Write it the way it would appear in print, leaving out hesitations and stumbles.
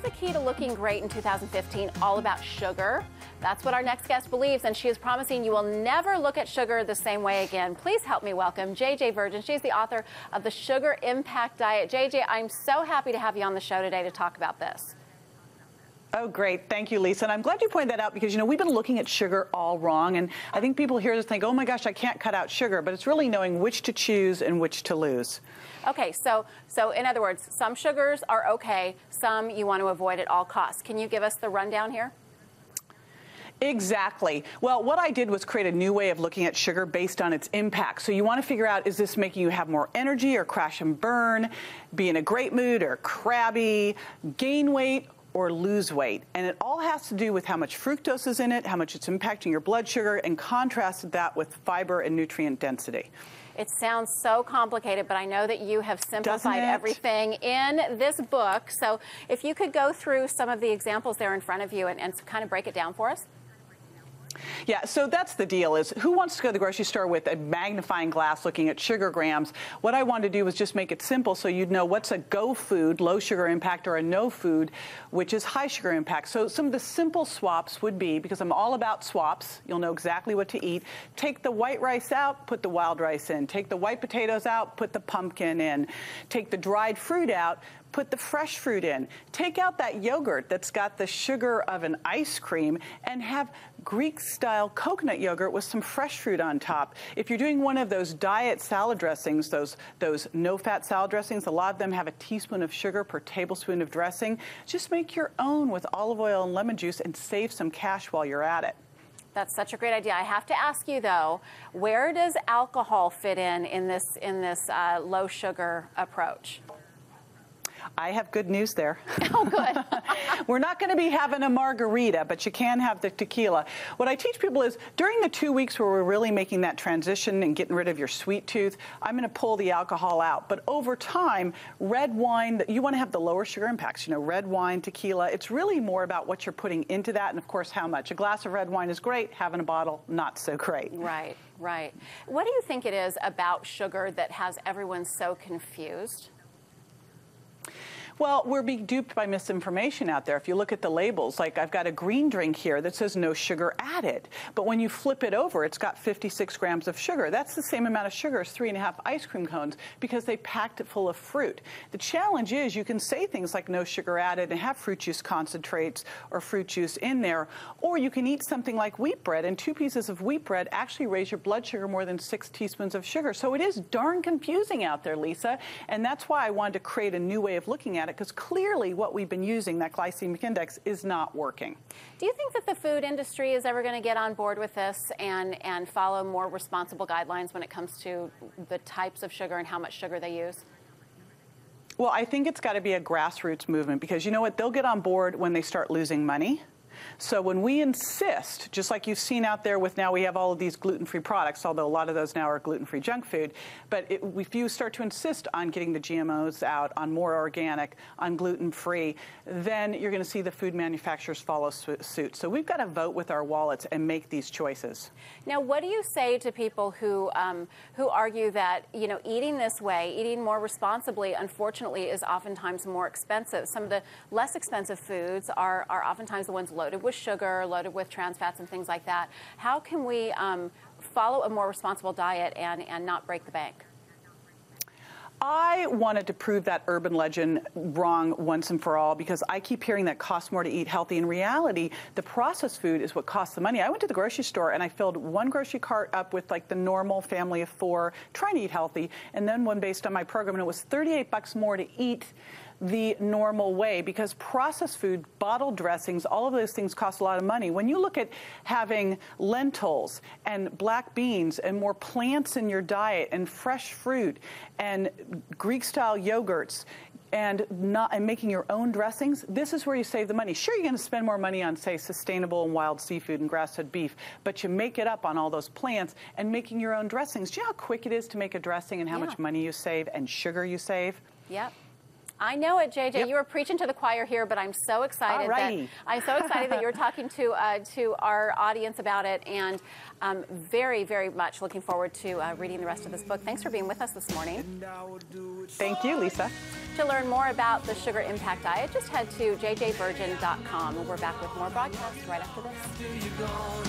the key to looking great in 2015 all about sugar? That's what our next guest believes, and she is promising you will never look at sugar the same way again. Please help me welcome JJ Virgin. She's the author of The Sugar Impact Diet. JJ, I'm so happy to have you on the show today to talk about this. Oh, great. Thank you, Lisa. And I'm glad you pointed that out because, you know, we've been looking at sugar all wrong. And I think people hear this think, oh, my gosh, I can't cut out sugar. But it's really knowing which to choose and which to lose. Okay, so in other words, some sugars are okay, some you want to avoid at all costs. Can you give us the rundown here? Exactly. Well, what I did was create a new way of looking at sugar based on its impact. So you want to figure out, is this making you have more energy or crash and burn, be in a great mood or crabby, gain weight, or lose weight. And it all has to do with how much fructose is in it, how much it's impacting your blood sugar, and contrasted that with fiber and nutrient density. It sounds so complicated, but I know that you have simplified everything in this book. So if you could go through some of the examples there in front of you and kind of break it down for us. Yeah, so that's the deal is who wants to go to the grocery store with a magnifying glass looking at sugar grams? What I wanted to do was just make it simple so you'd know what's a go food, low sugar impact, or a no food, which is high sugar impact. So some of the simple swaps would be, because I'm all about swaps, you'll know exactly what to eat. Take the white rice out, put the wild rice in. Take the white potatoes out, put the pumpkin in. Take the dried fruit out, put the fresh fruit in. Take out that yogurt that's got the sugar of an ice cream and have Greek-style coconut yogurt with some fresh fruit on top. If you're doing one of those diet salad dressings, those no-fat salad dressings, a lot of them have a teaspoon of sugar per tablespoon of dressing. Just make your own with olive oil and lemon juice and save some cash while you're at it. That's such a great idea. I have to ask you, though, where does alcohol fit in this low sugar approach? I have good news there. Oh, good. We're not going to be having a margarita, but you can have the tequila. What I teach people is during the 2 weeks where we're really making that transition and getting rid of your sweet tooth, I'm going to pull the alcohol out. But over time, red wine, you want to have the lower sugar impacts. You know, red wine, tequila, it's really more about what you're putting into that and, of course, how much. A glass of red wine is great. Having a bottle, not so great. Right, right. What do you think it is about sugar that has everyone so confused? Well, we're being duped by misinformation out there. If you look at the labels, like I've got a green drink here that says no sugar added. But when you flip it over, it's got 56 grams of sugar. That's the same amount of sugar as 3.5 ice cream cones because they packed it full of fruit. The challenge is you can say things like no sugar added and have fruit juice concentrates or fruit juice in there, or you can eat something like wheat bread, and 2 pieces of wheat bread actually raise your blood sugar more than 6 teaspoons of sugar. So it is darn confusing out there, Lisa, and that's why I wanted to create a new way of looking at it, because clearly what we've been using, that glycemic index, is not working. Do you think that the food industry is ever going to get on board with this and follow more responsible guidelines when it comes to the types of sugar and how much sugar they use? Well, I think it's got to be a grassroots movement, because you know what? They'll get on board when they start losing money. So when we insist, just like you've seen out there with now we have all of these gluten-free products, although a lot of those now are gluten-free junk food, but if you start to insist on getting the GMOs out, on more organic, on gluten-free, then you're going to see the food manufacturers follow suit. So we've got to vote with our wallets and make these choices. Now, what do you say to people who argue that, you know, eating this way, eating more responsibly, unfortunately, is oftentimes more expensive? Some of the less expensive foods are oftentimes the ones loaded with sugar, loaded with trans fats and things like that. How can we follow a more responsible diet and not break the bank? I wanted to prove that urban legend wrong once and for all, because I keep hearing that it costs more to eat healthy. In reality, the processed food is what costs the money. I went to the grocery store and I filled one grocery cart up with like the normal family of 4 trying to eat healthy, and then one based on my program, and it was 38 bucks more to eat the normal way, because processed food, bottled dressings, all of those things cost a lot of money. When you look at having lentils and black beans and more plants in your diet and fresh fruit and Greek-style yogurts and making your own dressings, this is where you save the money. Sure, you're going to spend more money on, say, sustainable and wild seafood and grass-fed beef, but you make it up on all those plants and making your own dressings. Do you know how quick it is to make a dressing and how much money you save and sugar you save? Yep. I know it, JJ. Yep. You were preaching to the choir here, but I'm so excited that you're talking to our audience about it, and very, very much looking forward to reading the rest of this book. Thanks for being with us this morning. Thank you, Lisa. To learn more about the Sugar Impact Diet, just head to jjvirgin.com. We're back with more broadcasts right after this.